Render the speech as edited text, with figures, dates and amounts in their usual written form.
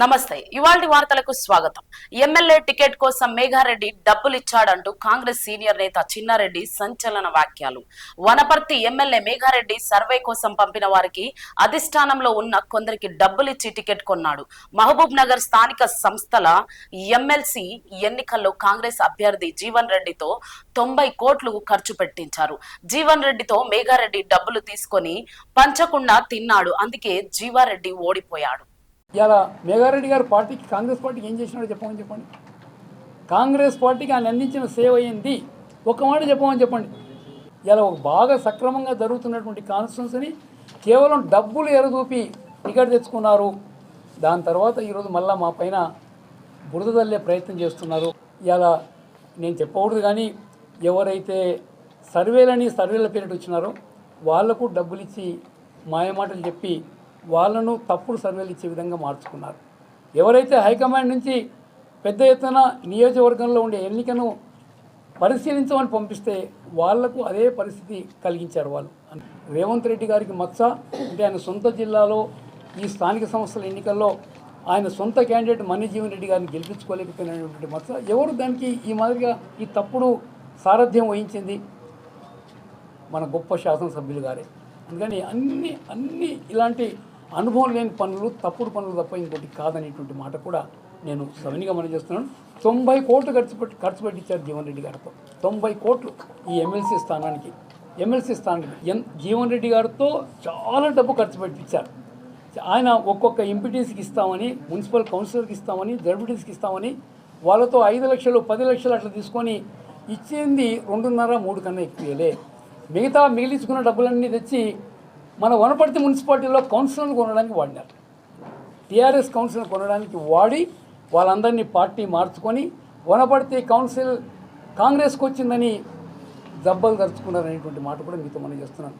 నమస్తే. ఇవాల్టి వార్తలకు స్వాగతం. ఎమ్మెల్యే టికెట్ కోసం మేఘారెడ్డి డబ్బులిచ్చాడంటూ కాంగ్రెస్ సీనియర్ నేత చిన్నారెడ్డి సంచలన వ్యాఖ్యలు. వనపర్తి ఎమ్మెల్యే మేఘారెడ్డి సర్వే కోసం పంపిన వారికి అధిష్టానంలో ఉన్న కొందరికి డబ్బులిచ్చి టికెట్ కొన్నాడు. మహబూబ్ నగర్ స్థానిక సంస్థల ఎమ్మెల్సీ ఎన్నికల్లో కాంగ్రెస్ అభ్యర్థి జీవన్ రెడ్డితో 90 కోట్లు ఖర్చు పెట్టించారు. జీవన్ రెడ్డితో మేఘారెడ్డి డబ్బులు తీసుకొని పంచకుండా తిన్నాడు. అందుకే జీవారెడ్డి ఓడిపోయాడు. ఇలా మేఘారెడ్డి గారు పార్టీకి కాంగ్రెస్ పార్టీకి ఏం చేసినాడో చెప్పండి. కాంగ్రెస్ పార్టీకి ఆయన అందించిన సేవ అయింది ఒక మాట చెప్పండి. ఇలా ఒక బాగా సక్రమంగా జరుగుతున్నటువంటి కాన్స్టిట్యున్సీని కేవలం డబ్బులు ఎరదూపి టికెట్ తెచ్చుకున్నారు. దాని తర్వాత ఈరోజు మళ్ళీ మా పైన బురద తల్లే ప్రయత్నం చేస్తున్నారు. ఇలా నేను చెప్పకూడదు, కానీ ఎవరైతే సర్వేల పేరిట వచ్చినారో వాళ్లకు డబ్బులు ఇచ్చి మాయమాటలు చెప్పి వాళ్ళను తప్పుడు సర్వేలు ఇచ్చే విధంగా మార్చుకున్నారు. ఎవరైతే హైకమాండ్ నుంచి పెద్ద ఎత్తున నియోజకవర్గంలో ఉండే ఎన్నికను పరిశీలించమని పంపిస్తే వాళ్లకు అదే పరిస్థితి కలిగించారు వాళ్ళు. రేవంత్ రెడ్డి గారికి మచ్చ అంటే ఆయన సొంత జిల్లాలో ఈ స్థానిక సంస్థల ఎన్నికల్లో ఆయన సొంత క్యాండిడేట్ మన్యజీవన్ రెడ్డి గారిని గెలిపించుకోలేకపోయినటువంటి మచ్చ. ఎవరు దానికి ఈ మాదిరిగా ఈ తప్పుడు సారథ్యం వహించింది? మన గొప్ప శాసనసభ్యులు గారే. అందుకని అన్ని ఇలాంటి అనుభవం లేని పనులు, తప్పుడు పనులు తప్ప ఇంకోటి కాదనేటువంటి మాట కూడా నేను సవినిగా మనం చేస్తున్నాను. 90 కోట్లు ఖర్చు పెట్టించారు జీవన్ రెడ్డి గారితో. 90 కోట్లు ఈ ఎమ్మెల్సీ స్థానానికి జీవన్ రెడ్డి గారితో చాలా డబ్బు ఖర్చు పెట్టించారు. ఆయన ఒక్కొక్క ఎంపీటీసీకి ఇస్తామని, మున్సిపల్ కౌన్సిలర్కి ఇస్తామని, జడ్పీటీసీకి ఇస్తామని వాళ్ళతో 5 లక్షలు 10 లక్షలు అట్లా తీసుకొని ఇచ్చింది 2.5-3 కన్నా ఎక్కువలే. మిగిలించుకున్న డబ్బులన్నీ తెచ్చి మన వనపర్తి మున్సిపాలిటీలో కౌన్సిలర్లు కొనడానికి వాడినారు. టీఆర్ఎస్ కౌన్సిలర్ కొనడానికి వాడి వాళ్ళందరినీ పార్టీ మార్చుకొని వనపర్తి కౌన్సిల్ కాంగ్రెస్కి వచ్చిందని జబ్బలు ఖర్చుకున్నారనేటువంటి మాట కూడా మీతో మనం చేస్తున్నాను.